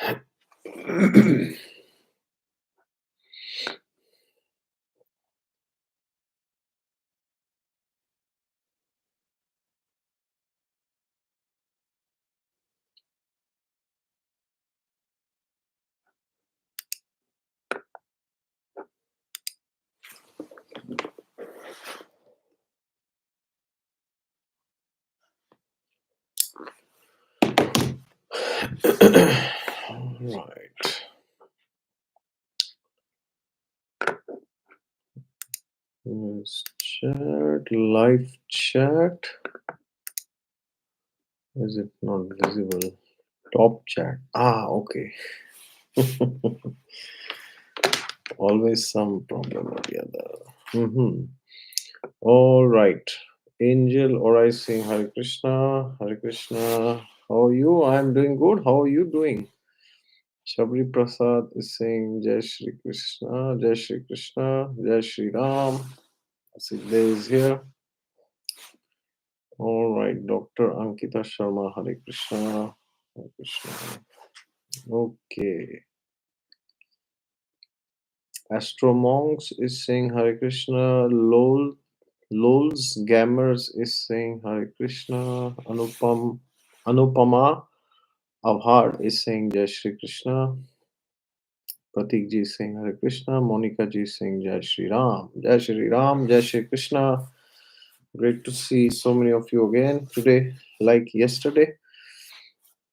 Right. Let's chat, live chat. Is it not visible? Top chat. Ah, okay. Always some problem or the other. All right. Angel or I sing Hare Krishna. Hare Krishna. How are you? I'm doing good. How are you doing? Shabri Prasad is saying Jai Shri Krishna, Jai Shri Krishna, Jai Shri Ram. Siddhe is here. All right, Dr. Ankita Sharma, Hare Krishna, Hare Krishna. Okay. Astro Monks is saying Hare Krishna. Lol's Gammers is saying Hare Krishna. Anupama Avhar is saying Jai Shri Krishna. Pratik ji is saying Hare Krishna. Monica ji is saying Jai Shri Ram. Jai Shri Ram, Jai Shri Krishna. Great to see so many of you again today, like yesterday.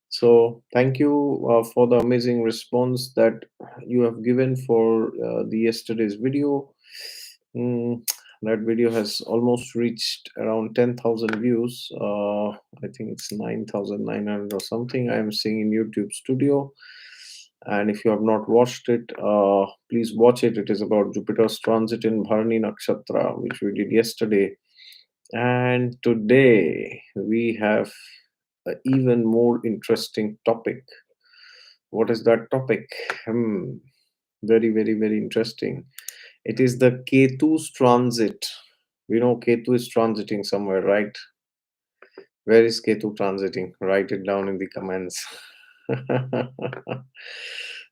So, thank you for the amazing response that you have given for the yesterday's video. Mm, that video has almost reached around 10,000 views. I think it's 9,900 or something. I am seeing in YouTube Studio. And if you have not watched it, please watch it. It is about Jupiter's transit in Bharani Nakshatra, which we did yesterday. And today we have an even more interesting topic. What is that topic? Very, very, very interesting. It is the Ketu's transit. We know Ketu is transiting somewhere, right? Where is Ketu transiting? Write it down in the comments.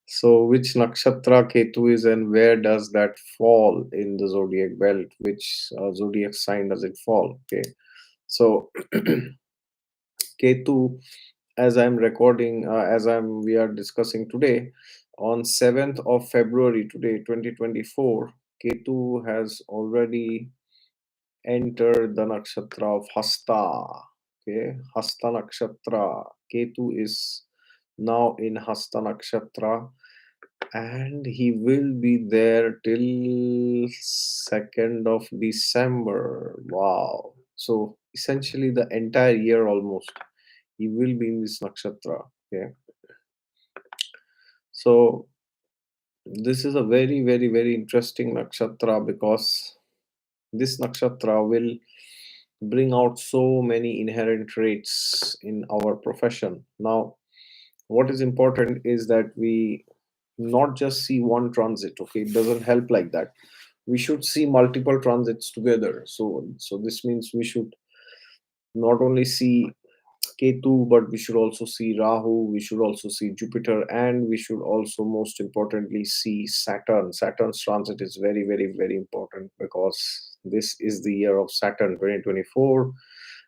So, which nakshatra Ketu is and where does that fall in the zodiac belt? Which zodiac sign does it fall? Okay. So, Ketu, as I'm recording, we are discussing today, on 7th of February today, 2024, Ketu has already entered the nakshatra of Hasta. Okay, Hasta nakshatra. Ketu is now in Hasta nakshatra, and he will be there till 2nd of December. Wow. So essentially the entire year almost he will be in this nakshatra. Okay. So this is a very, very, very interesting nakshatra because this nakshatra will bring out so many inherent traits in our profession. Now, what is important is that we not just see one transit. Okay, it doesn't help like that. We should see multiple transits together. So this means we should not only see Ketu, but we should also see Rahu, we should also see Jupiter, and we should also, most importantly, see Saturn. Saturn's transit is very, very, very important because this is the year of Saturn. 2024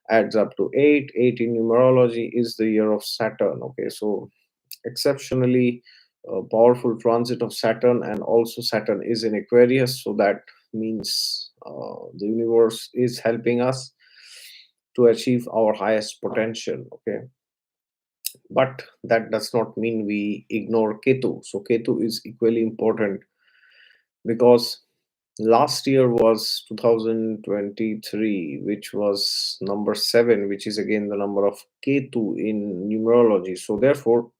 adds up to 8. 8 in numerology is the year of Saturn. Okay, so exceptionally powerful transit of Saturn, and also Saturn is in Aquarius, so that means the universe is helping us to achieve our highest potential. Okay, but that does not mean we ignore Ketu. So Ketu is equally important because last year was 2023, which was number 7, which is again the number of Ketu in numerology. So therefore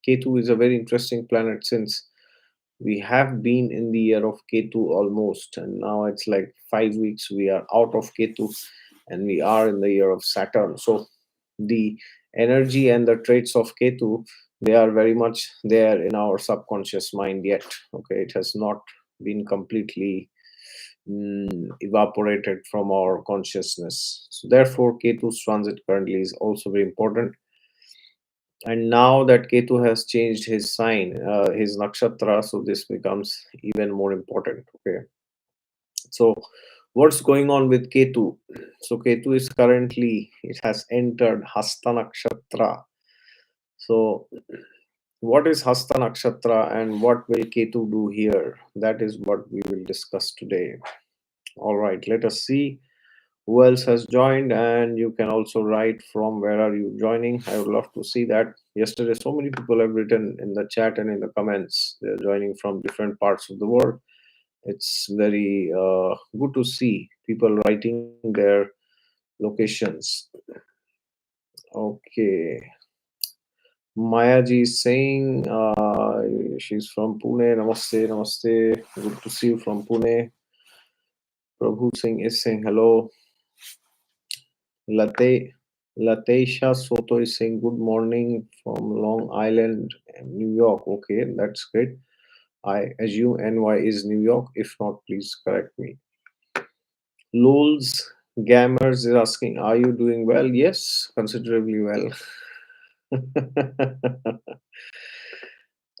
Ketu is a very interesting planet since we have been in the year of Ketu almost, and now it's like 5 weeks we are out of Ketu and we are in the year of Saturn. So the energy and the traits of Ketu, they are very much there in our subconscious mind yet. Okay, it has not been completely evaporated from our consciousness. So therefore, Ketu's transit currently is also very important. And now that Ketu has changed his sign, his nakshatra, so this becomes even more important. Okay, so what's going on with Ketu? So Ketu is currently, it has entered Hasta Nakshatra. So what is Hasta Nakshatra and what will Ketu do here? That is what we will discuss today. All right, let us see who else has joined, and you can also write from where are you joining. I would love to see that. Yesterday, so many people have written in the chat and in the comments. They're joining from different parts of the world. It's very good to see people writing their locations. Okay. Maya ji is saying she's from Pune. Namaste, namaste. Good to see you from Pune. Prabhu Singh is saying hello. Late Latesha Soto is saying good morning from Long Island, New York. Okay, that's great. I assume NY is New York. If not, please correct me. Lols Gammers is asking, are you doing well? Yes, considerably well.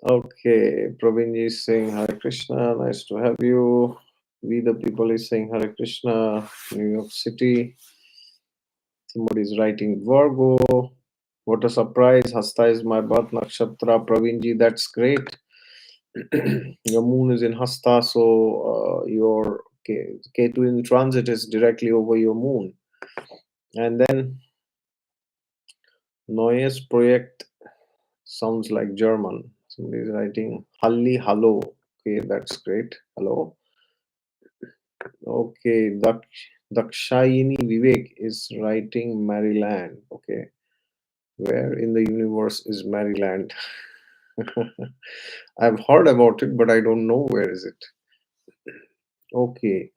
Okay, Praveenji is saying Hare Krishna, nice to have you. We the people is saying Hare Krishna, New York City. Somebody is writing Virgo. What a surprise. Hasta is my birth nakshatra. Praveenji, that's great. Your moon is in Hasta, so your Ketu in transit is directly over your moon. And then Neues Projekt sounds like German. Somebody is writing Halli Hallo. Okay, that's great. Hello. Okay, Dakshayini Vivek is writing Maryland. Okay, where in the universe is Maryland? I've heard about it, but I don't know where is it. Okay,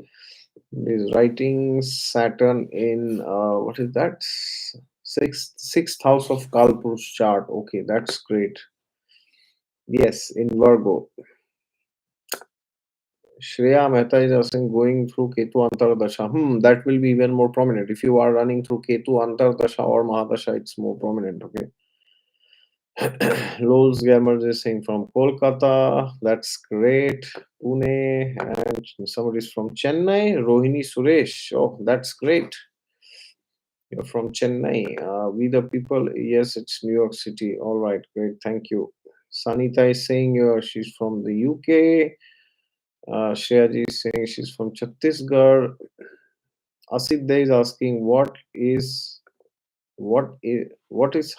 is writing Saturn in what is that? Sixth house of Kalpur's chart. Okay, that's great. Yes, in Virgo. Shreya Mehta is asking going through Ketu Antardasha. That will be even more prominent. If you are running through Ketu Antardasha or Mahadasha, it's more prominent. Okay. Lols Gamers is saying from Kolkata. That's great. Pune. And somebody's from Chennai. Rohini Suresh. Oh, that's great. You're from Chennai. We the people. Yes, it's New York City. All right. Great. Thank you. Sanita is saying she's from the UK. Shreyaji is saying she's from Chhattisgarh. Asid is asking what is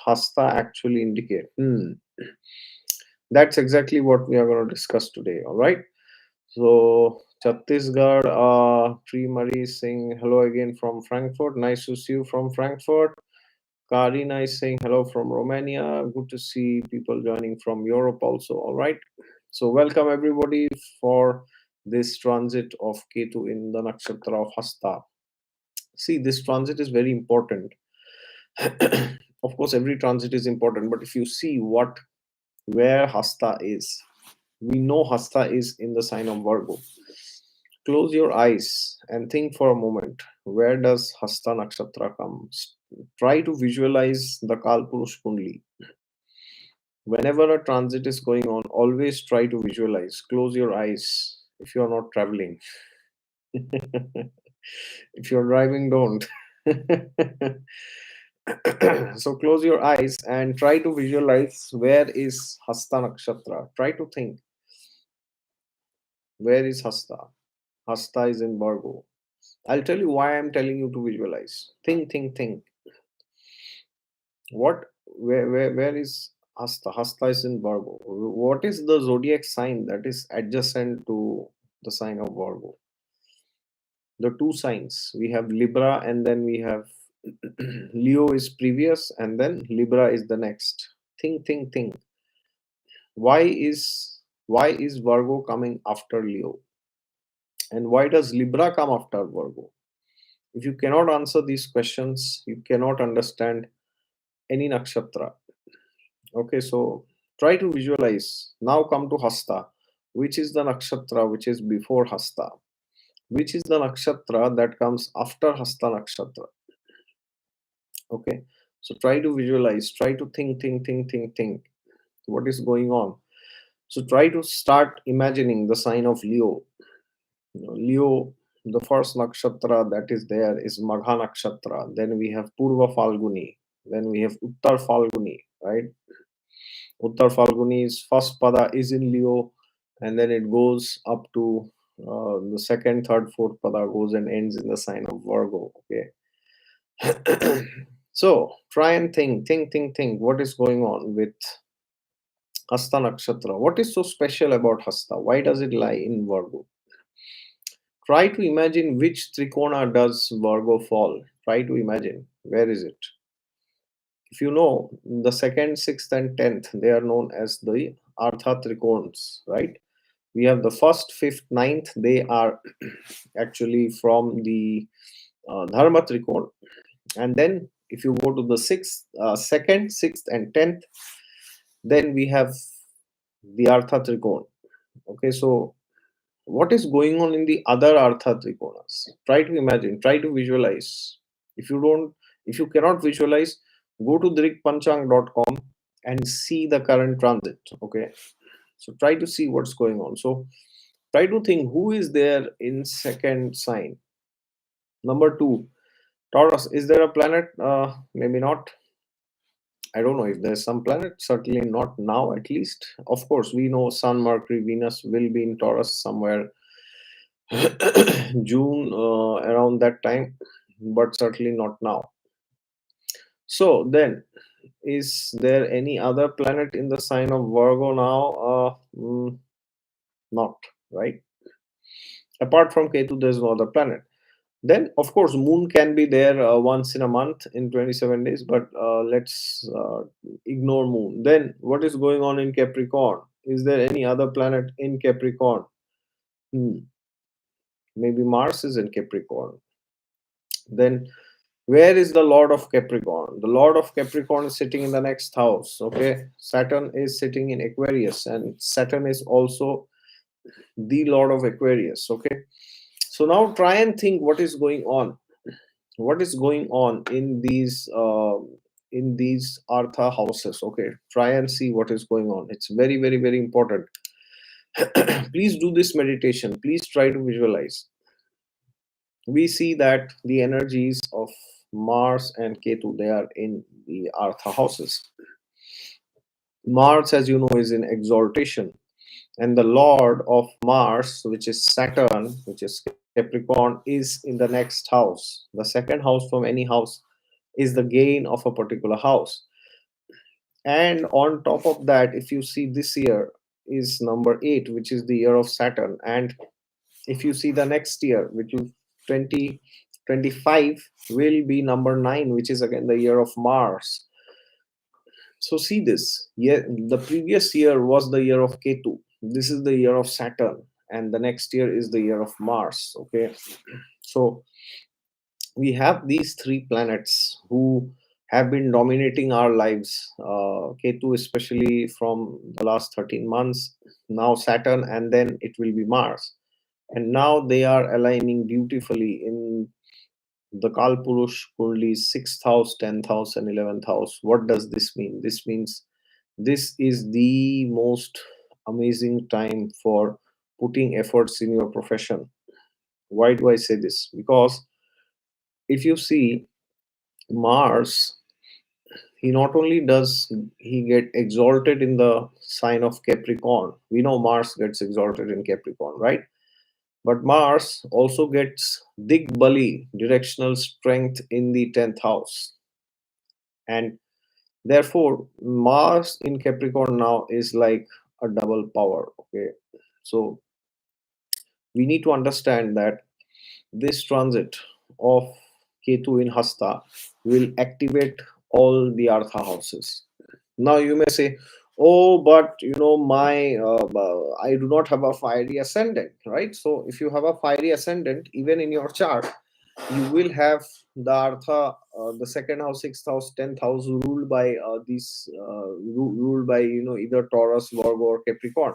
Hasta actually indicate? That's exactly what we are going to discuss today. All right. So Chhattisgarh, Tree Marie is saying hello again from Frankfurt. Nice to see you from Frankfurt. Karina is saying hello from Romania. Good to see people joining from Europe also. All right. So welcome everybody for this transit of Ketu in the nakshatra of Hasta. See, this transit is very important. Of course, every transit is important, but if you see where Hasta is, we know Hasta is in the sign of Virgo. Close your eyes and think for a moment. Where does Hasta Nakshatra come? Try to visualize the Kalpurush Kundli. Whenever a transit is going on, always try to visualize. Close your eyes if you are not traveling. If you're driving, don't. So close your eyes and try to visualize where is Hasta Nakshatra. Try to think. Where is Hasta? Hasta is in Virgo. I'll tell you why I'm telling you to visualize. Think, think, think. Where is Hasta? Hasta is in Virgo. What is the zodiac sign that is adjacent to the sign of Virgo? The two signs. We have Libra and then we have Leo is previous and then Libra is the next. Think, think, think. Why is Virgo coming after Leo? And why does Libra come after Virgo? If you cannot answer these questions, you cannot understand any nakshatra. Okay, so try to visualize. Now come to Hasta. Which is the nakshatra which is before Hasta? Which is the nakshatra that comes after Hasta nakshatra? Okay, So try to visualize, try to think what is going on. So try to start imagining the sign of Leo. Leo, the first nakshatra that is there is Magha nakshatra. Then we have Purva Falguni. Then we have Uttar Falguni, right? Uttar Falguni's first pada is in Leo, and then it goes up to the second, third, fourth pada goes and ends in the sign of Virgo. Okay. So try and think what is going on with Hasta Nakshatra. What is so special about Hasta? Why does it lie in Virgo? Try to imagine which trikona does Virgo fall. Try to imagine. Where is it? If you know, the second, sixth, and tenth, they are known as the Artha Trikons, right? We have the first, fifth, ninth, they are actually from the Dharma Trikon. And then if you go to the sixth, second, sixth, and tenth, then we have the Artha Trikon. Okay, so what is going on in the other Artha Trikonas? Try to imagine, try to visualize. If you don't, if you cannot visualize, go to drikpanchang.com and see the current transit. Okay, so try to see what's going on. So try to think who is there in second sign. Number two, Taurus. Is there a planet? Maybe not. I don't know if there's some planet. Certainly not now, at least. Of course, we know Sun, Mercury, Venus will be in Taurus somewhere June, around that time, but certainly not now. So then, is there any other planet in the sign of Virgo now? Not, right? Apart from Ketu, there's no other planet. Then, of course, Moon can be there once in a month in 27 days, but let's ignore Moon. Then, what is going on in Capricorn? Is there any other planet in Capricorn? Hmm. Maybe Mars is in Capricorn. Then, where is the Lord of Capricorn? The Lord of Capricorn is sitting in the next house. Okay, Saturn is sitting in Aquarius, and Saturn is also the Lord of Aquarius. Okay, so now try and think what is going on. What is going on in these Artha houses? Okay, try and see what is going on. It's very important. Please do this meditation. Please try to visualize. We see that the energies of Mars and Ketu, they are in the Artha houses. Mars, as you know, is in exaltation, and the Lord of Mars, which is Saturn, which is Capricorn, is in the next house. The second house from any house is the gain of a particular house. And on top of that, if you see, this year is number 8, which is the year of Saturn. And if you see the next year, which is 2025, will be number 9, which is again the year of Mars. So see this. Yeah, the previous year was the year of Ketu. This is the year of Saturn, and the next year is the year of Mars. Okay, so we have these three planets who have been dominating our lives. Ketu, especially from the last 13 months. Now Saturn, and then it will be Mars. And now they are aligning beautifully in the Kalpurush Kundli's 6th house, 10th house, and 11th house. What does this mean? This means this is the most amazing time for putting efforts in your profession. Why do I say this? Because if you see Mars, he not only does he get exalted in the sign of Capricorn. We know Mars gets exalted in Capricorn, right? But Mars also gets Digbali, directional strength, in the 10th house. And therefore, Mars in Capricorn now is like a double power. Okay. So we need to understand that this transit of Ketu in Hasta will activate all the Artha houses. Now you may say, oh, but I do not have a fiery ascendant, right? So if you have a fiery ascendant, even in your chart, you will have the Artha, the second house, sixth house, 10th house ruled by ruled by either Taurus, Virgo, or Capricorn.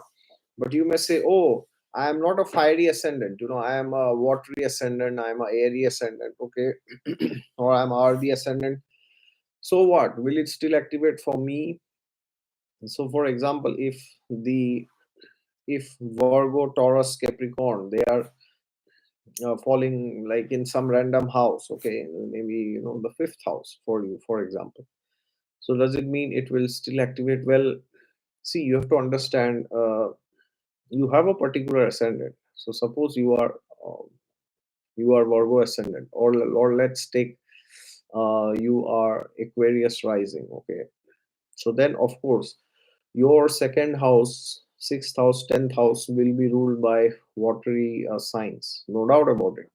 But you may say, oh, I am not a fiery ascendant. I am a watery ascendant. I am a airy ascendant. Okay, or I am RD ascendant. So what? Will it still activate for me? So for example, the if Virgo, Taurus, Capricorn, they are falling like in some random house, okay, maybe the fifth house for you, for example. So does it mean it will still activate? Well, see, you have to understand. You have a particular ascendant. So suppose uh, you are Virgo ascendant, or let's take you are Aquarius rising, okay. So then, of course, your second house, sixth house, 10th house will be ruled by watery signs, no doubt about it.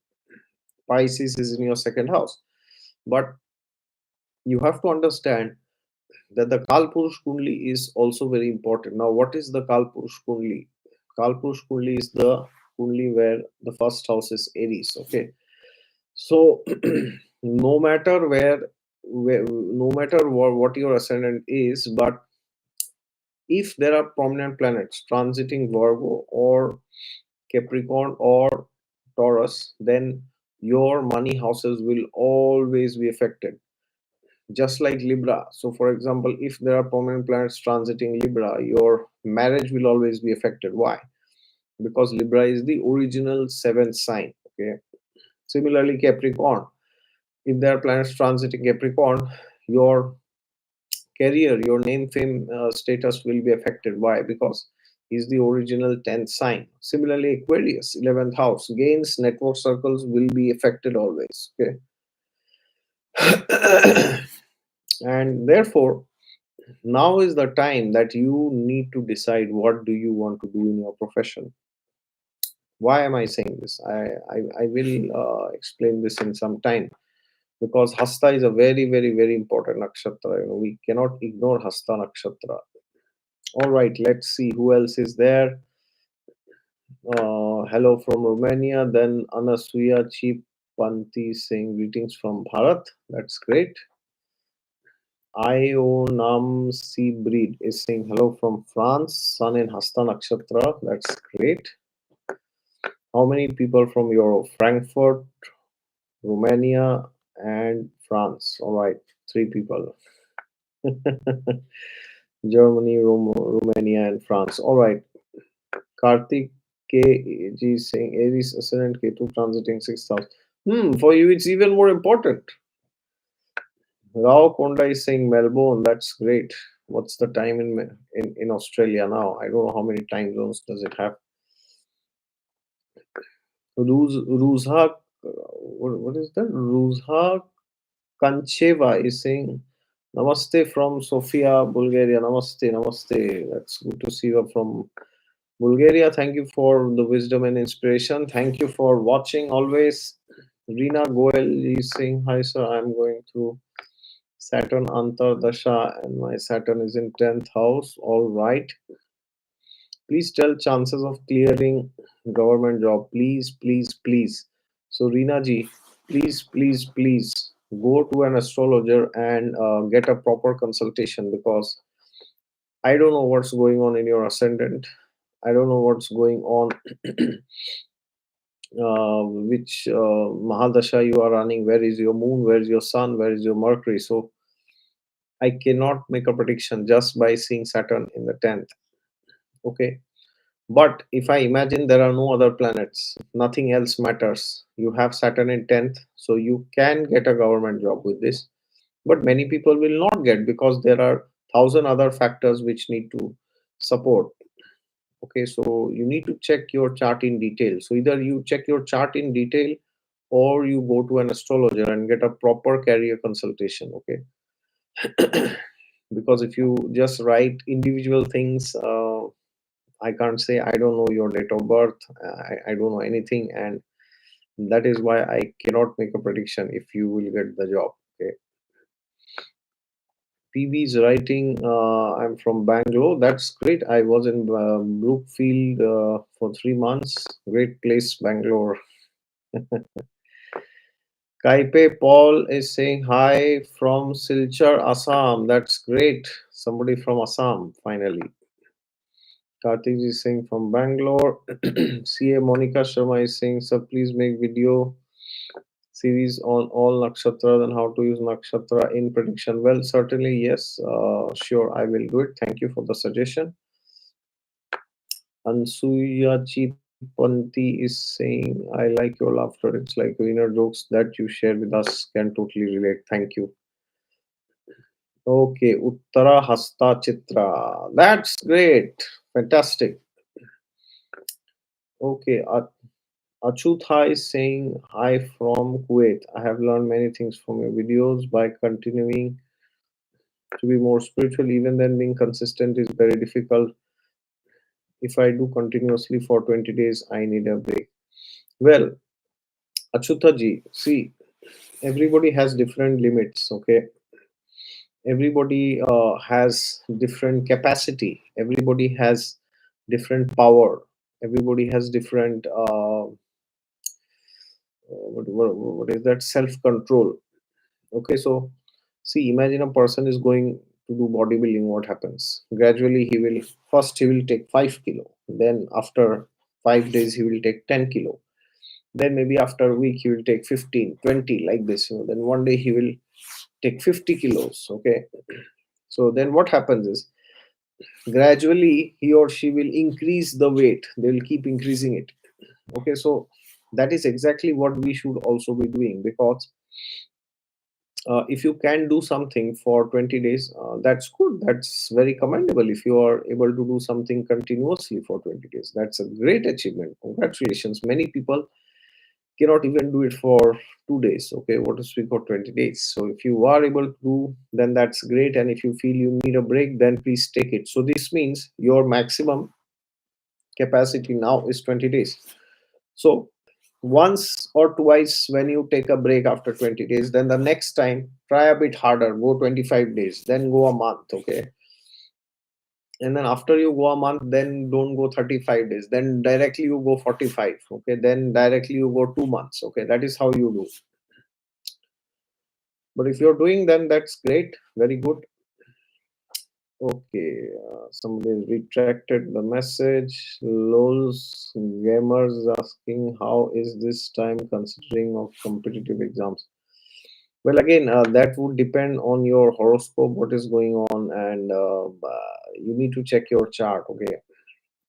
Pisces is in your second house. But you have to understand that the Kalpurush Kundli is also very important. Now, what is the Kalpurush Kundli? Kalpurush Kundli is the Kundli where the first house is Aries, okay. So, no matter no matter what your ascendant is, but if there are prominent planets transiting Virgo or Capricorn or Taurus, then your money houses will always be affected. Just like Libra. So, for example, if there are prominent planets transiting Libra, your marriage will always be affected. Why? Because Libra is the original seventh sign. Okay. Similarly, Capricorn. If there are planets transiting Capricorn, your career, your name, fame, status will be affected. Why? Because is the original 10th sign. Similarly, Aquarius, 11th house, gains, network circles will be affected always. Okay. And therefore, now is the time that you need to decide what do you want to do in your profession. Why am I saying this? I will explain this in some time, because Hasta is a very, very, very important nakshatra. We cannot ignore Hasta nakshatra. All right, let's see who else is there. Hello from Romania. Then Anasuya Chipanti saying greetings from Bharat. That's great. Ionam C Breed is saying hello from France. Sun in Hasta Nakshatra. That's great. How many people from Europe? Frankfurt, Romania, and France. All right, three people. Germany, Romania, and France. All right. Karthik KG is saying Aries ascendant Ketu transiting 6th house. For you, it's even more important. Rao Konda is saying Melbourne. That's great. What's the time in Australia now? I don't know how many time zones does it have. Ruzha, what is that? Ruzha Kancheva is saying Namaste from Sofia, Bulgaria. Namaste, namaste. That's good to see you from Bulgaria. Thank you for the wisdom and inspiration. Thank you for watching always. Reena Goel is saying, hi sir, I'm going through Saturn Antardasha and my Saturn is in 10th house. All right. Please tell chances of clearing government job. Please, please, please. So Reena ji, please, please, please go to an astrologer and get a proper consultation, because I don't know what's going on in your ascendant. I don't know what's going on, which Mahadasha you are running. Where is your moon? Where is your sun? Where is your Mercury? So I cannot make a prediction just by seeing Saturn in the 10th. Okay. But if I imagine there are no other planets, nothing else matters. You have Saturn in 10th, so you can get a government job with this. But many people will not get, because there are thousand other factors which need to support. Okay, so you need to check your chart in detail. So either you check your chart in detail, or you go to an astrologer and get a proper career consultation. Okay, because if you just write individual things, I can't say I don't know your date of birth. I don't know anything, and that is why I cannot make a prediction if you will get the job. Okay. PB is writing, I'm from Bangalore. That's great. I was in Brookfield for 3 months. Great place, Bangalore. Kaipe Paul is saying hi from Silchar, Assam. That's great. Somebody from Assam, finally. Karthik is saying from Bangalore. CA Monica Sharma is saying, sir, please make video series on all nakshatras and how to use nakshatra in prediction. Well, certainly, yes, sure, I will do it. Thank you for the suggestion. Ansuya Chipanti is saying, I like your laughter. It's like inner jokes that you share with us. Can totally relate. Thank you. Okay, Uttara Hasta Chitra. That's great. Fantastic. Okay, Achutha is saying, Hi from Kuwait. I have learned many things from your videos by continuing to be more spiritual. Even then, being consistent is very difficult. If I do continuously for 20 days, I need a break. Well, Achutha ji, see, everybody has different limits, okay? Everybody has different capacity. Everybody has different power. Everybody has different, what is that? Self control. Okay, so see, imagine a person is going to do bodybuilding. What happens? Gradually, he will take 5 kilo. Then after 5 days, he will take 10 kilo. Then maybe after a week, he will take 15, 20, like this. Then one day he will take 50 kilos. Okay, so then what happens is gradually he or she will increase the weight. They will keep increasing it. Okay, so that is exactly what we should also be doing, because if you can do something for 20 days, that's good, that's very commendable. If you are able to do something continuously for 20 days, that's a great achievement. Congratulations. Many people cannot even do it for 2 days. Okay, what to speak for 20 days? So if you are able to do, then that's great. And if you feel you need a break, then please take it. So this means your maximum capacity now is 20 days. So once or twice when you take a break after 20 days, then the next time try a bit harder, go 25 days, then go a month. Okay, and then after you go a month, then don't go 35 days, then directly you go 45. Okay, then directly you go 2 months. Okay, that is how you do. But if you're doing, then that's great, very good. Okay, somebody retracted the message. Lols gamers asking, how is this time considering of competitive exams? Well, again, that would depend on your horoscope, what is going on, and you need to check your chart. Okay,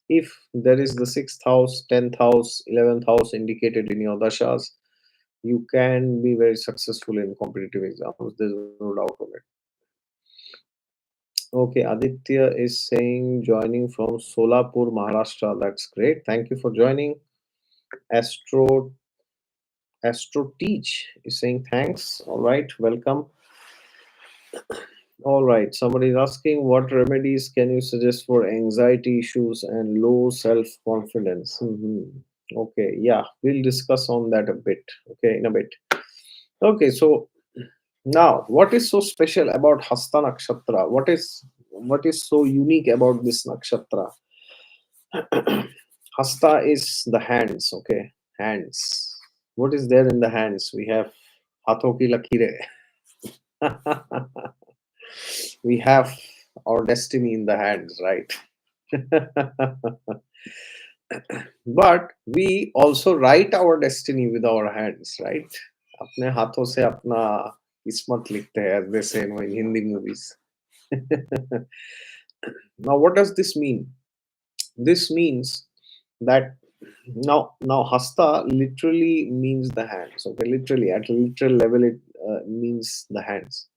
if there is the sixth house, 10th house, 11th house indicated in your dashas, you can be very successful in competitive exams. There's no doubt on it. Okay, Aditya is saying joining from Solapur, Maharashtra. That's great. Thank you for joining. Astro Astro Teach is saying thanks. All right, welcome. All right, somebody is asking what remedies can you suggest for anxiety issues and low self confidence? Okay, yeah, we'll discuss on that a bit. Okay, in a bit. Okay, so now what is so special about Hasta Nakshatra? What is so unique about this nakshatra? Hasta is the hands, okay? Hands. What is there in the hands? We have Hatho ki lakire. We have our destiny in the hands, right? But we also write our destiny with our hands, right? अपने हाथों से अपना किस्मत लिखते हैं, as they say in Hindi movies. Now, what does this mean? This means that now Hasta literally means the hands. Okay, literally at a literal level, it means the hands.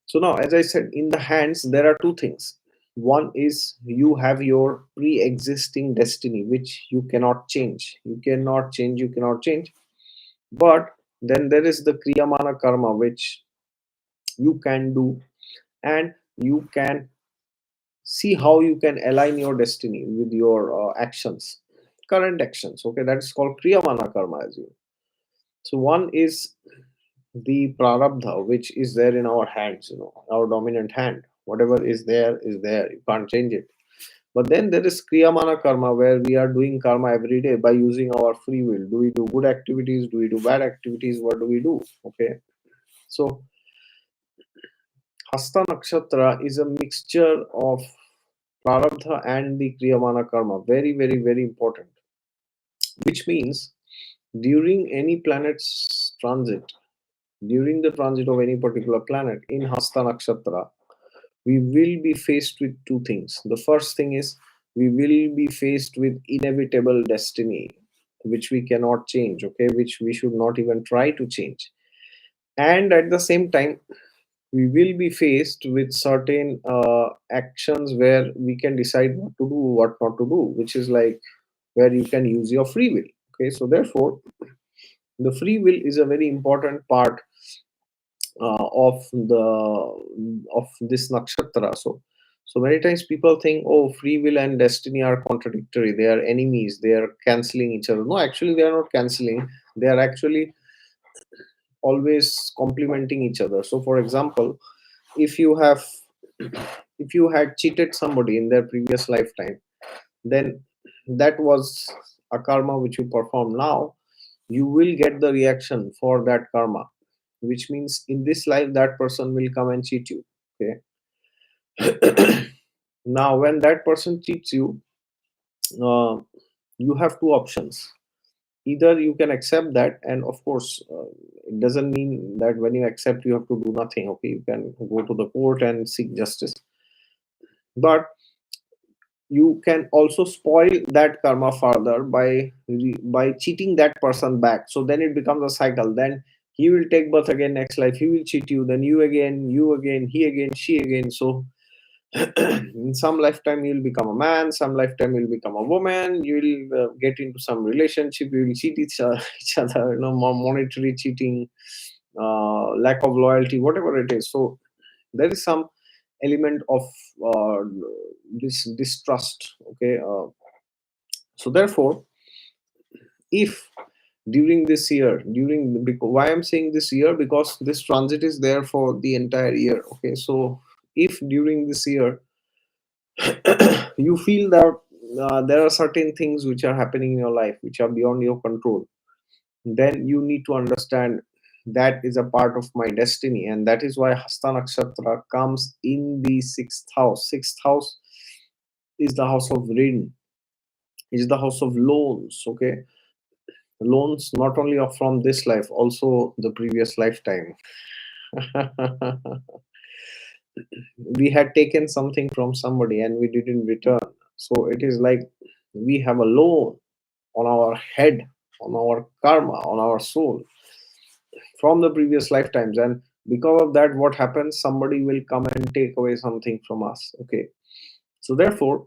So now, as I said, in the hands there are two things. One is you have your pre-existing destiny, which you cannot change. You cannot change. You cannot change. But then there is the kriyamana karma, which you can do, and you can see how you can align your destiny with your actions, current actions. Okay, that's called kriyamana karma, as you. So one is the prarabdha, which is there in our hands, our dominant hand. Whatever is there is there. You can't change it. But then there is kriyamana karma, where we are doing karma every day by using our free will. Do we do good activities? Do we do bad activities? What do we do? Okay. So Hasta Nakshatra is a mixture of prarabdha and the kriyamana karma. Very, very, very important. Which means during any planet's transit, during the transit of any particular planet in Hasta Nakshatra, we will be faced with two things. The first thing is we will be faced with inevitable destiny, which we cannot change, okay, which we should not even try to change. And at the same time, we will be faced with certain actions where we can decide what to do, what not to do, which is like where you can use your free will. Okay, so therefore, the free will is a very important part of this nakshatra. So many times people think, oh, free will and destiny are contradictory, they are enemies, they are canceling each other. No, actually they are not canceling, they are actually always complementing each other. So for example, if you have if you had cheated somebody in their previous lifetime, then that was a karma which you perform now. You will get the reaction for that karma, which means in this life that person will come and cheat you. Okay. Now when that person cheats you, uh, you have two options. Either you can accept that, and of course it doesn't mean that when you accept you have to do nothing. Okay, you can go to the court and seek justice, but you can also spoil that karma further by cheating that person back. So then it becomes a cycle. Then he will take birth again next life, he will cheat you, then you again, he again, she again. So in some lifetime you'll become a man, some lifetime you'll become a woman, you'll get into some relationship, you will cheat each other, more monetary cheating, lack of loyalty, whatever it is. So there is some element of uh, this distrust. Okay, so therefore, if during this year, why I'm saying this year, because this transit is there for the entire year. Okay, so if during this year you feel that there are certain things which are happening in your life which are beyond your control, then you need to understand that is a part of my destiny. And that is why Hasta Nakshatra comes in the sixth house. Sixth house is the house of rain, is the house of loans. Okay, loans not only are from this life, also the previous lifetime. We had taken something from somebody and we didn't return. So it is like we have a loan on our head, on our karma, on our soul from the previous lifetimes. And because of that, what happens? Somebody will come and take away something from us. Okay. So therefore,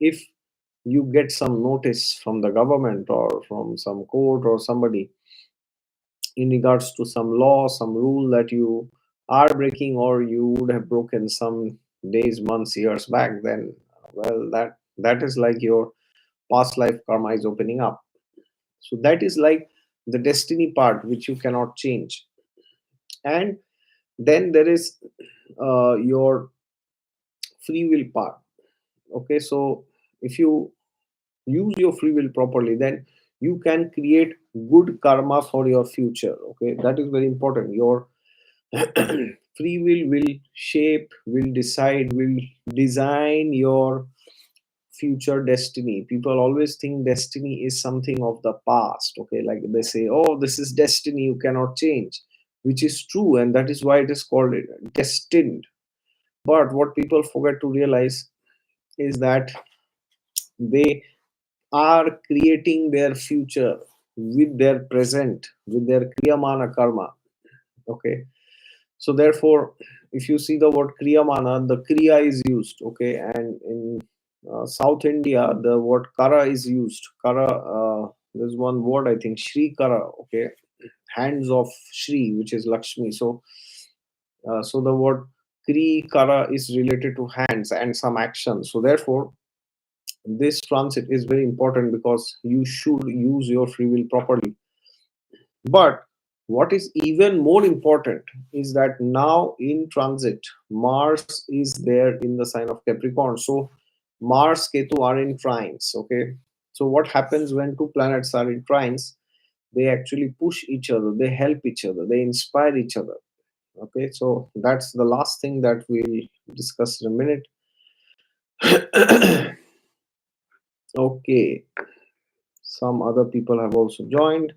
if you get some notice from the government or from some court or somebody in regards to some law, some rule that you are breaking or you would have broken some days, months, years back, then well, that is like your past life karma is opening up. So that is like the destiny part which you cannot change. And then there is your free will part. Okay, so if you use your free will properly, then you can create good karma for your future. Okay, that is very important. Your free will shape, will decide, will design your future destiny. People always think destiny is something of the past. Okay, like they say, oh, this is destiny, you cannot change, which is true, and that is why it is called destined. But what people forget to realize is that they are creating their future with their present, with their kriyamana karma. Okay, so therefore, if you see the word kriyamana, the kriya is used. Okay, and in South India, the word kara is used. Kara, there's one word, I think, shri kara. Okay, hands of shri, which is Lakshmi. So the word kri kara is related to hands and some action. So therefore, this transit is very important because you should use your free will properly. But what is even more important is that now in transit, Mars is there in the sign of Capricorn. So Mars, Ketu are in trines. Okay. So what happens when two planets are in trines? They actually push each other, they help each other, they inspire each other. Okay. So that's the last thing that we'll discuss in a minute. Okay. Some other people have also joined.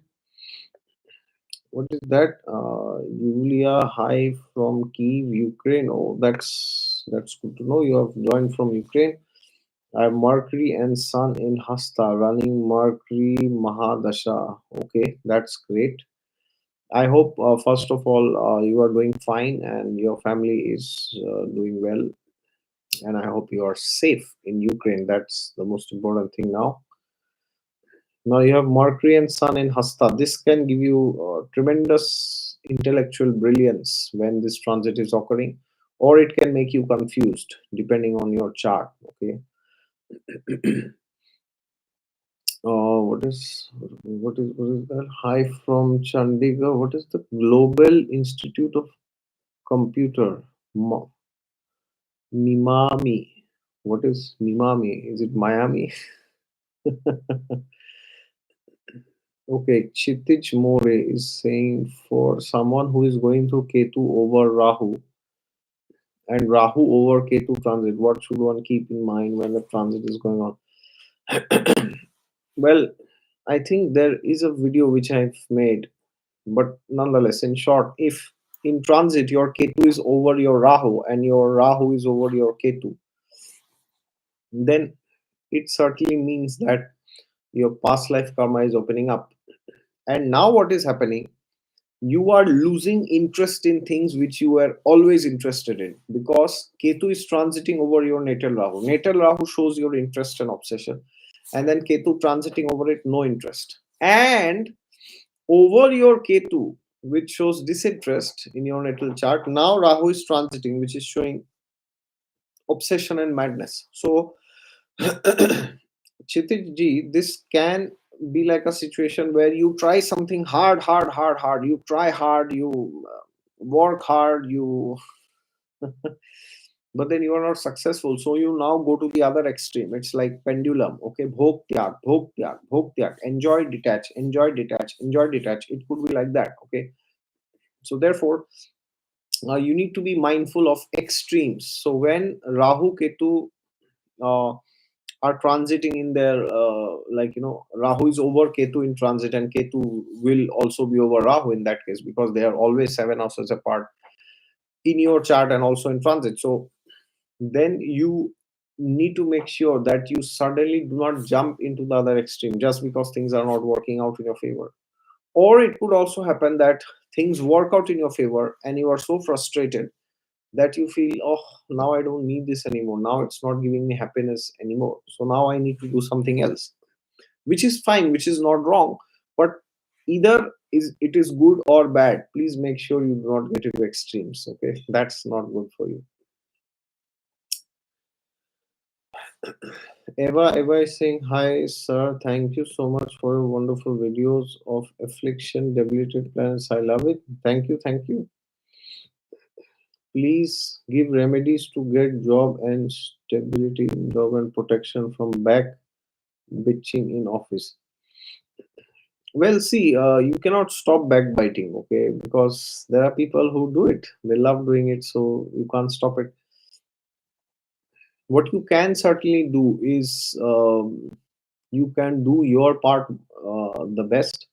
What is that? Yulia, hi from Kiev, Ukraine. Oh, that's good to know. You have joined from Ukraine. I have Mercury and Sun in Hasta, running Mercury Mahadasha. Okay, that's great. I hope, first of all, you are doing fine and your family is doing well. And I hope you are safe in Ukraine. That's the most important thing now. Now you have Mercury and Sun in Hasta. This can give you tremendous intellectual brilliance when this transit is occurring, or it can make you confused depending on your chart. Okay. What is that? Hi from Chandigarh. What is the Global Institute of Computer? Mimami. What is Mimami? Is it Miami? Okay, Chitij More is saying for someone who is going through Ketu over Rahu and Rahu over Ketu transit, what should one keep in mind when the transit is going on? Well, I think there is a video which I've made, but nonetheless, in short, if in transit your Ketu is over your Rahu and your Rahu is over your Ketu, then it certainly means that your past life karma is opening up. And now, what is happening? You are losing interest in things which you were always interested in because Ketu is transiting over your natal Rahu. Natal Rahu shows your interest and obsession, and then Ketu transiting over it, no interest. And over your Ketu, which shows disinterest in your natal chart, now Rahu is transiting, which is showing obsession and madness. So, Chitij ji, this can be like a situation where you try something hard. You try hard, you work hard, you but then you are not successful. So you now go to the other extreme. It's like pendulum. Okay, bhog tyag. Enjoy detach, enjoy detach. It could be like that. Okay, so therefore, you need to be mindful of extremes. So when Rahu Ketu uh, are transiting in their Rahu is over Ketu in transit, and Ketu will also be over Rahu in that case because they are always 7 houses apart in your chart and also in transit. So then you need to make sure that you suddenly do not jump into the other extreme just because things are not working out in your favor. Or it could also happen that things work out in your favor and you are so frustrated that you feel, oh, now I don't need this anymore. Now it's not giving me happiness anymore. So now I need to do something else, which is fine, which is not wrong. But either is it is good or bad. Please make sure you do not get into extremes. Okay, that's not good for you. Eva is saying, hi, sir. Thank you so much for your wonderful videos of affliction, debilitated planets. I love it. Thank you. Please give remedies to get job and stability in job and protection from back bitching in office. Well, see, you cannot stop backbiting, okay? Because there are people who do it. They love doing it, so you can't stop it. What you can certainly do is you can do your part the best.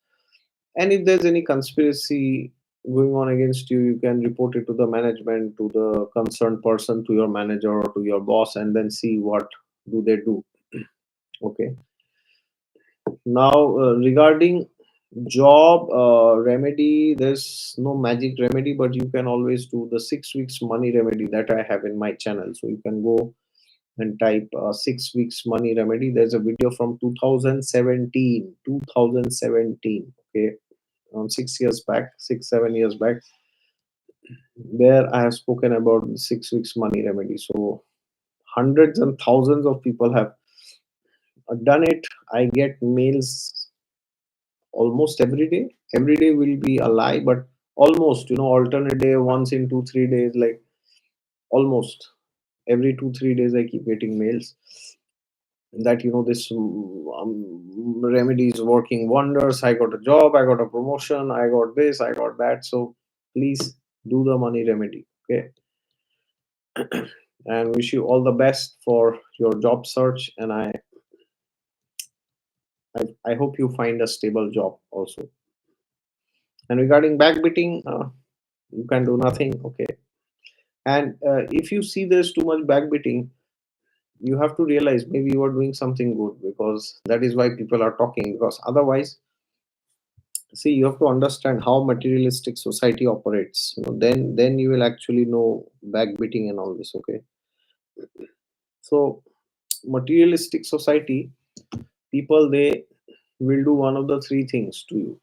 And if there's any conspiracy going on against you, you can report it to the management, to the concerned person, to your manager, or to your boss, and then see what do they do. Okay. Now, regarding job remedy, there's no magic remedy, but you can always do the 6 weeks money remedy that I have in my channel. So you can go and type 6 weeks money remedy. There's a video from 2017. 2017. Okay, around 6 years back, 6 7 years back, where I have spoken about the 6 weeks money remedy. So hundreds and thousands of people have done it. I get mails almost every day. Every day will be a lie, but almost, alternate day, once in 2 3 days, like almost every 2 3 days, I keep getting mails that this remedy is working wonders. I got a job, I got a promotion, I got this, I got that. So please do the money remedy. Okay, and wish you all the best for your job search, and I hope you find a stable job also. And regarding backbiting, you can do nothing. Okay. And if you see there's too much backbiting, you have to realize maybe you are doing something good, because that is why people are talking. Because otherwise, see, you have to understand how materialistic society operates. Then you will actually know backbiting and all this. Okay. So materialistic society, people, they will do one of the three things to you.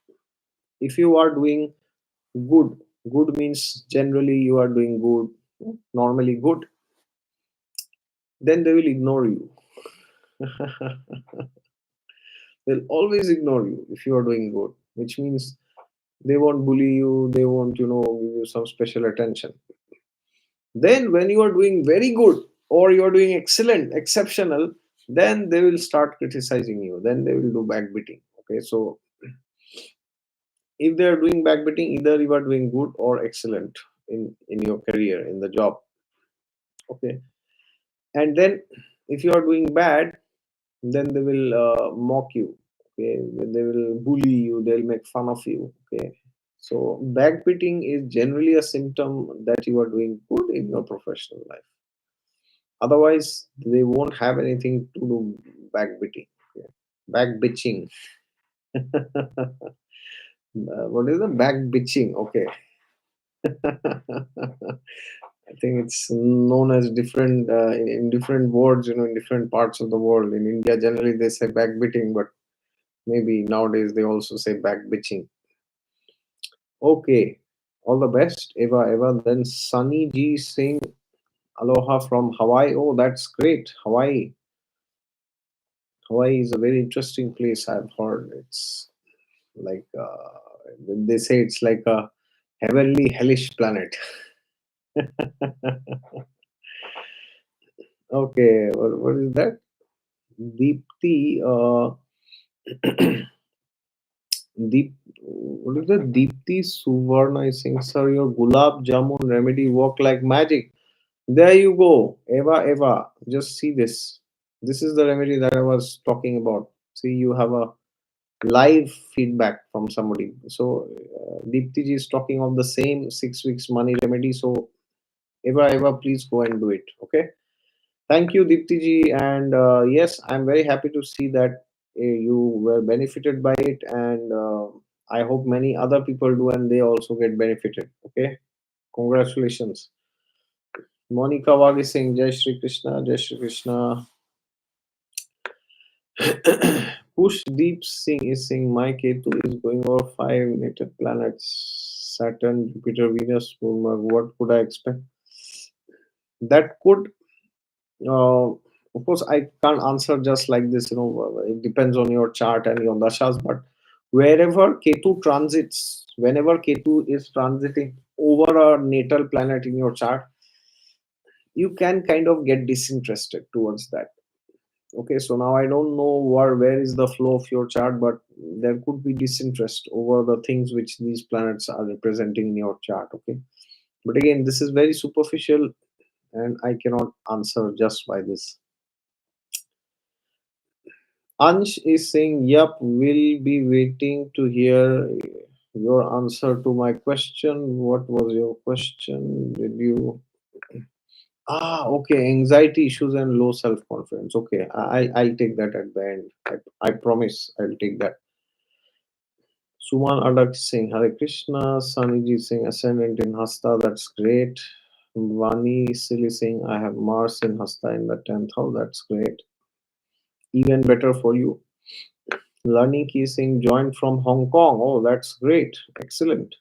If you are doing good, good means generally you are doing good, normally good, then they will ignore you. They'll always ignore you if you are doing good, which means they won't bully you, they won't, give you some special attention. Then when you are doing very good, or you are doing excellent, exceptional, then they will start criticizing you, then they will do backbiting. Okay, so if they are doing backbiting, either you are doing good or excellent in your career, in the job. Okay. And then if you are doing bad, then they will mock you. Okay, they will bully you, they'll make fun of you. Okay, so backbiting is generally a symptom that you are doing good in your professional life. Otherwise they won't have anything to do backbiting. Okay. Backbitching. What is the backbitching? Okay. I think it's known as different in different words, in different parts of the world. In India, generally they say backbiting, but maybe nowadays they also say backbitching. Okay, all the best, Eva. Eva. Then Sunny G Singh, aloha from Hawaii. Oh, that's great, Hawaii. Hawaii is a very interesting place. I've heard it's like they say it's like a heavenly hellish planet. Okay, what is that? Deepti, Deep, what is that? Deepti Suvarna is saying, sir, your gulab jamun remedy work like magic. There you go, Eva, Eva. Just see this. This is the remedy that I was talking about. See, you have a live feedback from somebody. So, Deepti ji is talking of the same 6 weeks money remedy. So, Eva, Eva, please go and do it. Okay. Thank you, Deepti ji. And yes, I'm very happy to see that you were benefited by it. And I hope many other people do and they also get benefited. Okay. Congratulations. Monica Wag is saying, Jai Shri Krishna, Jai Shri Krishna. Push Deep Singh is saying, my Ketu is going over five native planets Saturn, Jupiter, Venus, Moon. What could I expect? That could Uh, of course, I can't answer just like this. It depends on your chart and your dashas. But wherever Ketu transits, whenever Ketu is transiting over a natal planet in your chart, you can kind of get disinterested towards that. Okay, so now I don't know where is the flow of your chart, but there could be disinterest over the things which these planets are representing in your chart. Okay, but again, this is very superficial, and I cannot answer just by this. Ansh is saying, Yup, we'll be waiting to hear your answer to my question. What was your question? Did you. Okay. Anxiety issues and low self confidence. Okay. I'll take that at the end. I promise I'll take that. Suman Adak is saying, Hare Krishna. Saniji is saying, Ascendant in Hasta. That's great. Vani Silly saying, I have Mars in Hasta in the 10th house. That's great. Even better for you. Learning Keysing joined from Hong Kong. Oh, that's great. Excellent.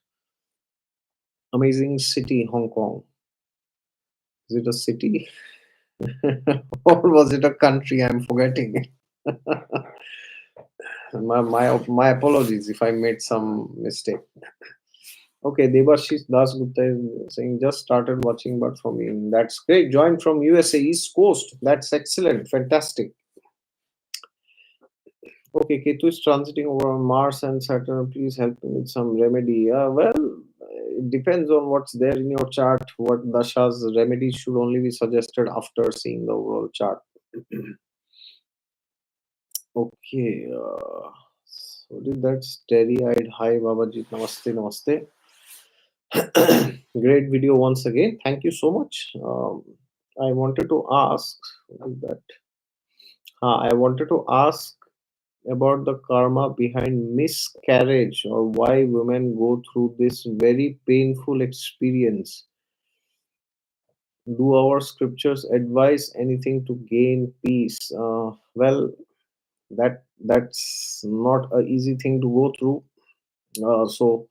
Amazing city, Hong Kong. Is it a city? Or was it a country? I'm forgetting. My apologies if I made some mistake. Okay, Debashish Das Gupta is saying just started watching, but from you. That's great. Joined from USA East Coast. That's excellent. Fantastic. Okay, Ketu is transiting over Mars and Saturn. Please help me with some remedy. Well, it depends on what's there in your chart. What dashas remedies should only be suggested after seeing the overall chart. Okay. So did that starry-eyed hi Babaji, namaste, namaste. Great video once again. Thank you so much. I wanted to ask what is that. I wanted to ask about the karma behind miscarriage or why women go through this very painful experience. Do our scriptures advise anything to gain peace? Well, that's not a easy thing to go through. So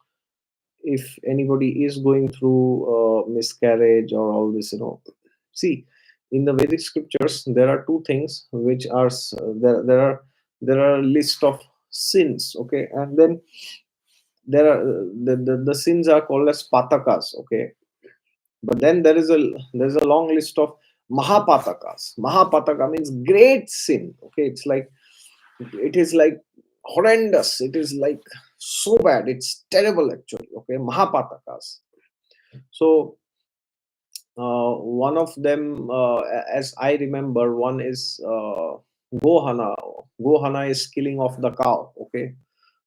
if anybody is going through miscarriage or all this, see, in the Vedic scriptures there are two things which are there are a list of sins, okay, and then there are the sins are called as patakas, okay, but then there's a long list of mahapatakas. Mahapataka means great sin, okay, it is like horrendous, it is like so bad, it's terrible actually, okay, mahapatakas. So one of them, as I remember, one is gohana. Gohana is killing of the cow, okay.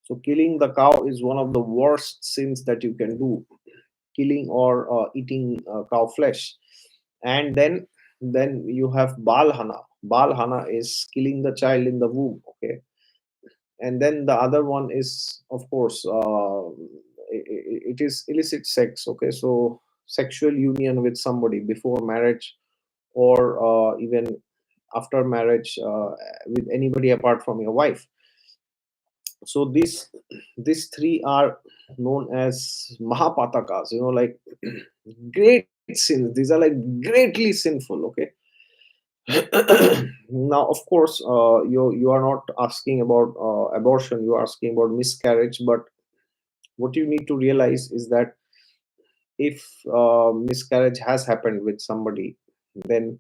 So killing the cow is one of the worst sins that you can do, killing or eating cow flesh. And then you have balhana. Balhana is killing the child in the womb, okay. And then the other one is, of course, it is illicit sex, okay. So sexual union with somebody before marriage or even after marriage, with anybody apart from your wife. So these three are known as mahapatakas, like great sins. These are like greatly sinful, okay. Now of course, you are not asking about abortion, you are asking about miscarriage, but what you need to realize is that if miscarriage has happened with somebody, then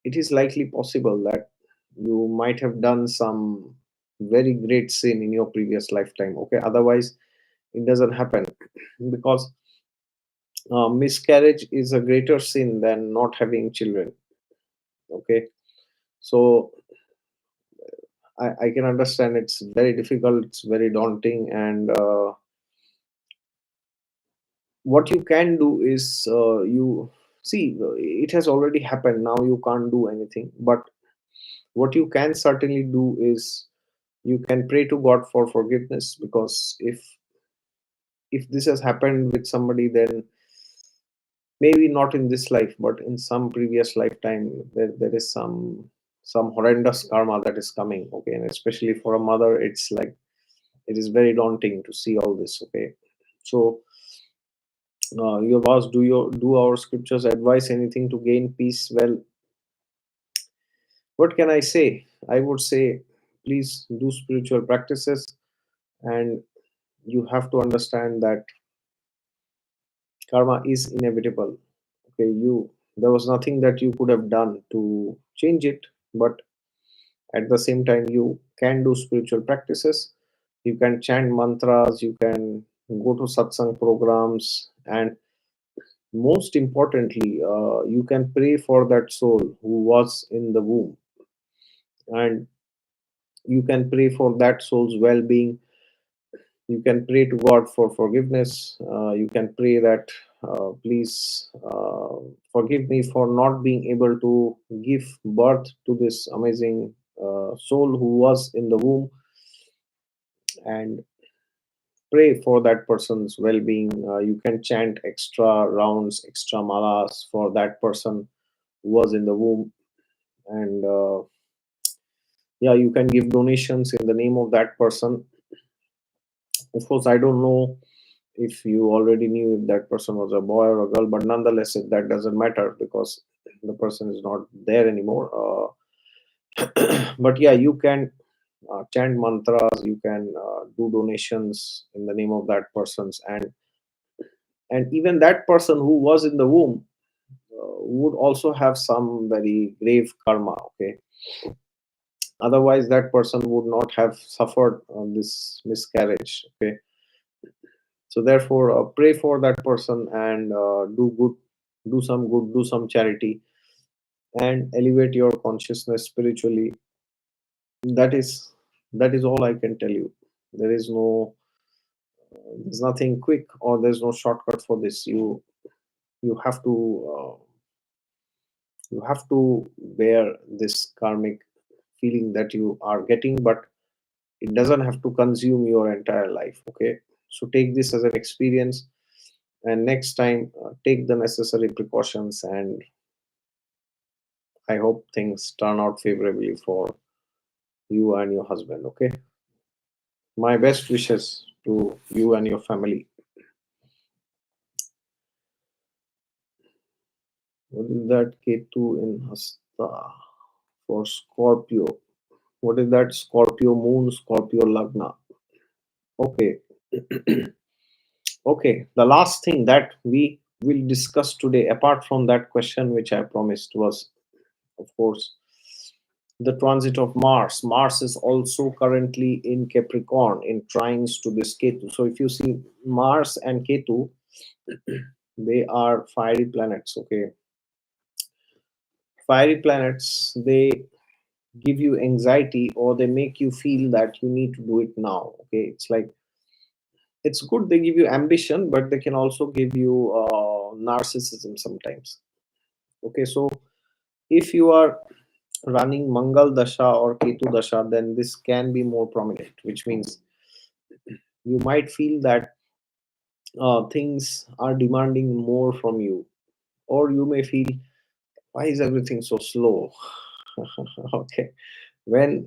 it is likely possible that you might have done some very great sin in your previous lifetime, okay. Otherwise it doesn't happen, because miscarriage is a greater sin than not having children, okay. So I can understand it's very difficult, it's very daunting, and what you can do is, you see, it has already happened, now you can't do anything, but what you can certainly do is you can pray to God for forgiveness, because if this has happened with somebody, then maybe not in this life but in some previous lifetime, there is some horrendous karma that is coming, okay. And especially for a mother, it's like it is very daunting to see all this, okay. So you have asked, do our scriptures advise anything to gain peace? Well, what can I say? I would say, please do spiritual practices, and you have to understand that karma is inevitable, okay. There was nothing that you could have done to change it, but at the same time you can do spiritual practices, you can chant mantras, you can go to satsang programs, and most importantly, you can pray for that soul who was in the womb, and you can pray for that soul's well-being. You can pray to God for forgiveness. You can pray that, please forgive me for not being able to give birth to this amazing soul who was in the womb, and pray for that person's well-being. You can chant extra rounds, extra malas for that person who was in the womb, and yeah, you can give donations in the name of that person. Of course, I don't know if you already knew if that person was a boy or a girl, but nonetheless, that doesn't matter because the person is not there anymore. But yeah, you can chant mantras, you can do donations in the name of that person's, and even that person who was in the womb would also have some very grave karma, okay. Otherwise that person would not have suffered this miscarriage, okay. So therefore, pray for that person, and do good, do some good, do some charity, and elevate your consciousness spiritually. That is that is all I can tell you. There is no, there's nothing quick, or there's no shortcut for this. You have to you have to bear this karmic feeling that you are getting, but it doesn't have to consume your entire life. Okay, so take this as an experience, and next time take the necessary precautions, and I hope things turn out favorably for you and your husband. Okay, my best wishes to you and your family. What is that? Ketu in Hasta for Scorpio. What is that? Scorpio moon, Scorpio lagna. Okay. Okay, the last thing that we will discuss today, apart from that question which I promised, was, of course, the transit of Mars. Mars is also currently in Capricorn in trines to this Ketu. So if you see Mars and Ketu, they are fiery planets. Okay, fiery planets, they give you anxiety, or they make you feel that you need to do it now. Okay, it's like, it's good they give you ambition, but they can also give you narcissism sometimes. Okay, so if you are running Mangal Dasha or Ketu Dasha, then this can be more prominent, which means you might feel that things are demanding more from you, or you may feel, why is everything so slow? Okay, when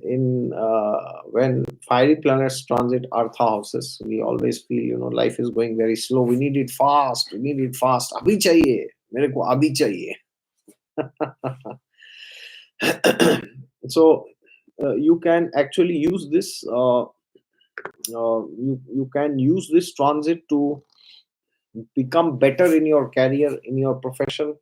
fiery planets transit Artha houses, we always feel, life is going very slow. We need it fast. We need it fast. Abhi chahiye. Mere ko abhi chahiye. So you can actually use this. You can use this transit to become better in your career, in your profession.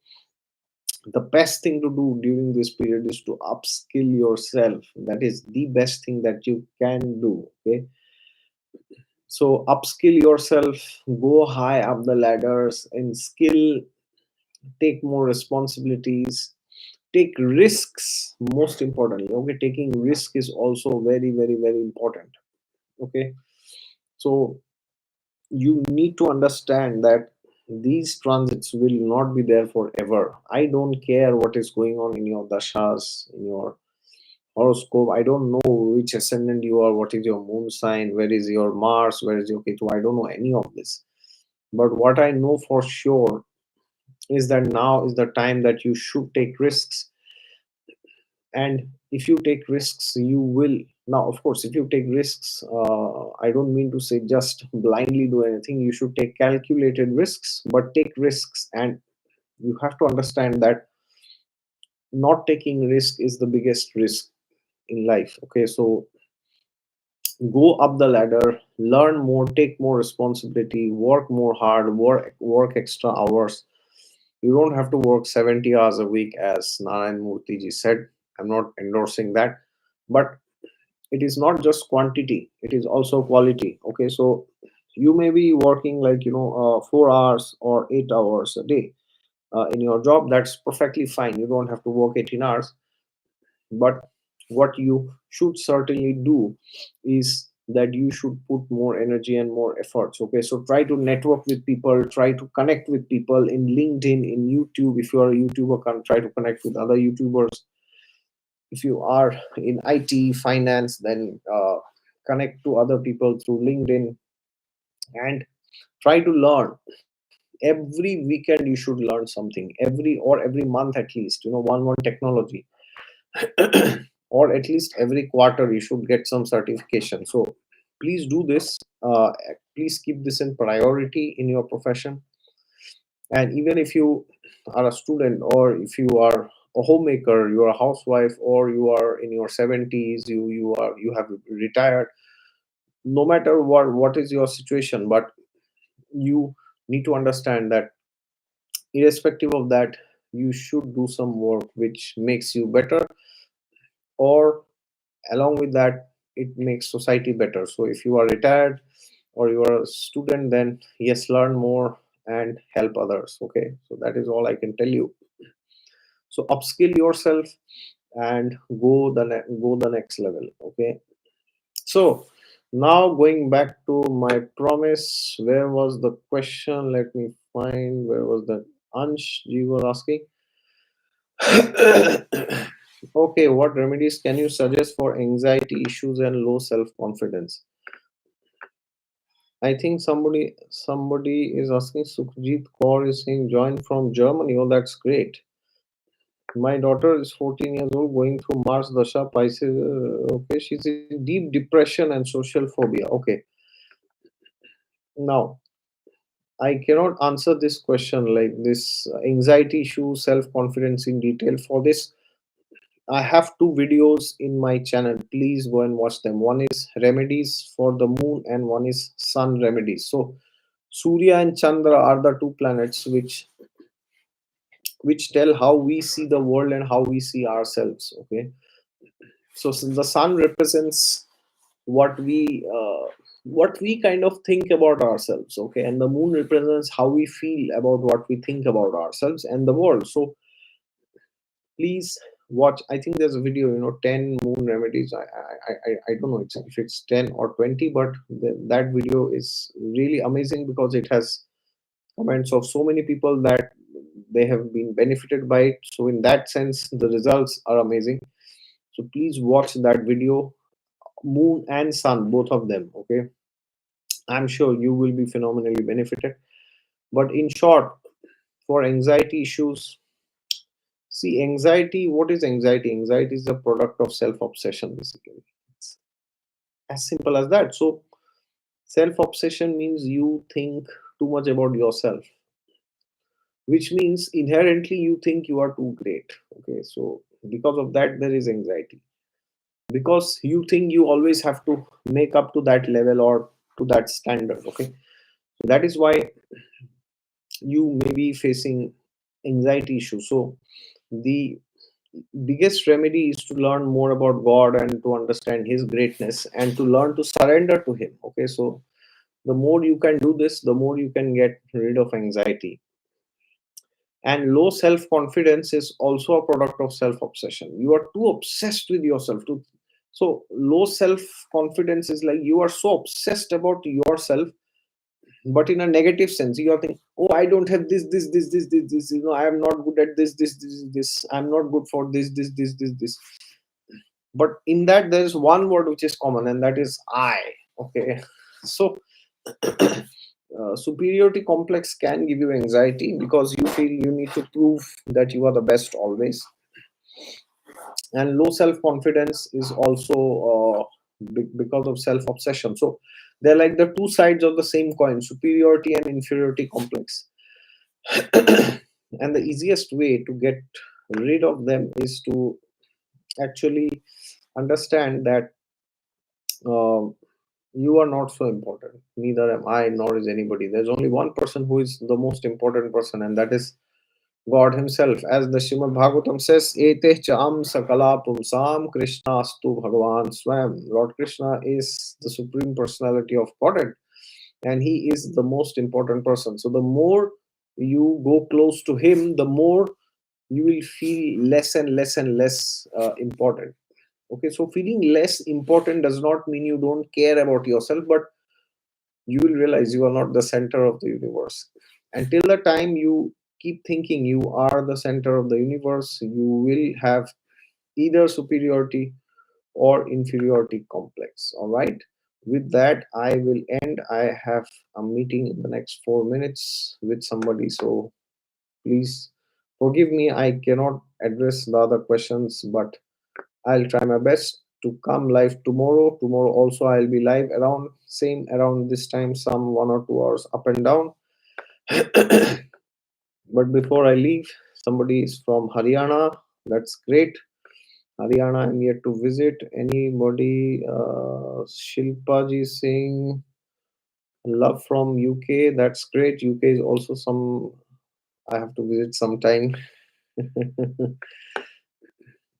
The best thing to do during this period is to upskill yourself. That is the best thing that you can do. Okay, so upskill yourself, go high up the ladders in skill, take more responsibilities, take risks. Most importantly, okay, taking risk is also very, very, very important. Okay, so you need to understand that these transits will not be there forever. I don't care what is going on in your dashas, in your horoscope. I don't know which ascendant you are, what is your moon sign, where is your Mars, where is your Ketu. I don't know any of this. But what I know for sure is that now is the time that you should take risks. And if you take risks, you will. Now, of course, if you take risks, I don't mean to say just blindly do anything. You should take calculated risks, but take risks. And you have to understand that not taking risk is the biggest risk in life. Okay, so go up the ladder, learn more, take more responsibility, work more hard, work extra hours. You don't have to work 70 hours a week, as Narayan Murthy ji said. I'm not endorsing that, but it is not just quantity; it is also quality. Okay, so you may be working like 4 hours or 8 hours a day in your job. That's perfectly fine. You don't have to work 18 hours, but what you should certainly do is that you should put more energy and more efforts. Okay, so try to network with people, try to connect with people in LinkedIn, in YouTube. If you are a YouTuber, try to connect with other YouTubers. If you are in IT finance, then connect to other people through LinkedIn, and try to learn. Every weekend you should learn something, every month at least, one technology. Or at least every quarter you should get some certification. So please do this. Please keep this in priority in your profession. And even if you are a student, or if you are a homemaker, you are a housewife, or you are in your 70s, you have retired, no matter what is your situation, but you need to understand that irrespective of that, you should do some work which makes you better, or along with that, it makes society better. So if you are retired or you are a student, then yes, learn more and help others. Okay, so that is all I can tell you. So upskill yourself and go the next level. Okay, so Now going back to my promise, where was the question? Let me find where was the Ansh you were asking. Okay, what remedies can you suggest for anxiety issues and low self-confidence? I think somebody is asking. Sukhjit Kaur is saying join from Germany. Oh, that's great. My daughter is 14 years old, going through Mars Dasha Pisces. Okay, she's in deep depression and social phobia. Okay, now I cannot answer this question like this anxiety issue, self confidence in detail. For this, I have two videos in my channel. Please go and watch them. One is remedies for the moon, and one is sun remedies. So, Surya and Chandra are the two planets which tell how we see the world and how we see ourselves. Okay, so the sun represents what we kind of think about ourselves. Okay, and the moon represents how we feel about what we think about ourselves and the world. So please watch. I think there's a video, 10 moon remedies. I don't know if it's 10 or 20, but that video is really amazing because it has comments of so many people that they have been benefited by it. So in that sense the results are amazing. So please watch that video, moon and sun, both of them. Okay, I'm sure you will be phenomenally benefited. But in short, for anxiety issues, see, anxiety, what is anxiety? Anxiety is a product of self obsession, basically. It's as simple as that. So, self obsession means you think too much about yourself, which means inherently you think you are too great. Okay, so because of that, there is anxiety. Because you think you always have to make up to that level or to that standard. Okay, so that is why you may be facing anxiety issues. So the biggest remedy is to learn more about God and to understand his greatness and to learn to surrender to him. Okay, so the more you can do this, the more you can get rid of anxiety. And low self confidence is also a product of self obsession. You are too obsessed with yourself to. So low self confidence is like you are so obsessed about yourself, but in a negative sense. You are thinking, oh, I don't have this, I am not good at this, I'm not good for this. But in that there is one word which is common, and that is I. Okay, so superiority complex can give you anxiety because you feel you need to prove that you are the best always. And low self confidence is also because of self obsession. So they're like the two sides of the same coin, superiority and inferiority complex. And the easiest way to get rid of them is to actually understand that uh, you are not so important. Neither am I, nor is anybody. There's only one person who is the most important person, and that is God Himself. As the Srimad Bhagavatam says, Eteh cham sakala pumsam Krishna astu Bhagavan Swam. Lord Krishna is the Supreme Personality of Godhead, and He is the most important person. So the more you go close to Him, the more you will feel less and less and less important. Okay, so feeling less important does not mean you don't care about yourself, but you will realize you are not the center of the universe. Until the time you keep thinking you are the center of the universe, you will have either superiority or inferiority complex. All right. With that, I will end. I have a meeting in the next 4 minutes with somebody. So please forgive me. I cannot address the other questions, but I'll try my best to come live tomorrow. Tomorrow also I'll be live around same around this time, some 1 or 2 hours up and down. But before I leave, somebody is from Haryana. That's great. Haryana, I'm yet to visit. Anybody? Shilpa ji is saying love from UK. That's great. UK is also some. I have to visit sometime.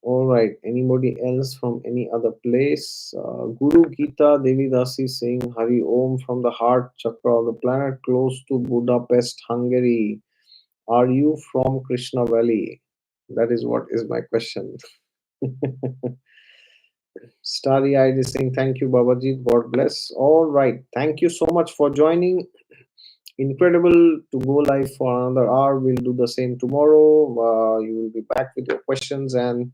All right. Anybody else from any other place? Guru Gita Devi Dasi saying Hari Om from the heart chakra of the planet close to Budapest, Hungary. Are you from Krishna Valley? That is what is my question. Starry eyed is saying thank you, Babaji. God bless. All right. Thank you so much for joining. Incredible to go live for another hour. We'll do the same tomorrow. You will be back with your questions, and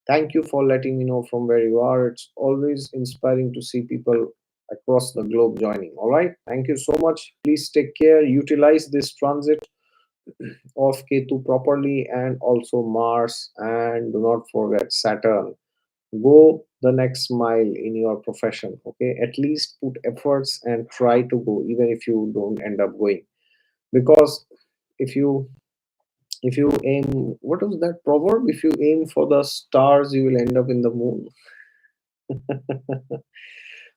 thank you for letting me know from where you are. It's always inspiring to see people across the globe joining. All right. Thank you so much. Please take care. Utilize this transit of Ketu properly, and also Mars, and do not forget Saturn. Go the next mile in your profession. Okay, at least put efforts and try to go, even if you don't end up going. Because if you aim, what was that proverb? If you aim for the stars, you will end up in the moon.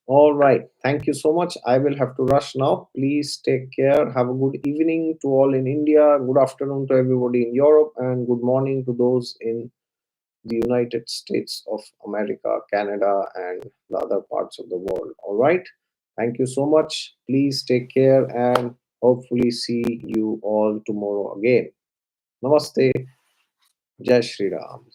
All right. Thank you so much. I will have to rush now. Please take care. Have a good evening to all in India. Good afternoon to everybody in Europe, and good morning to those in the United States of America, Canada, and the other parts of the world. All right. Thank you so much. Please take care, and hopefully see you all tomorrow again. Namaste. Jai Shri Ram.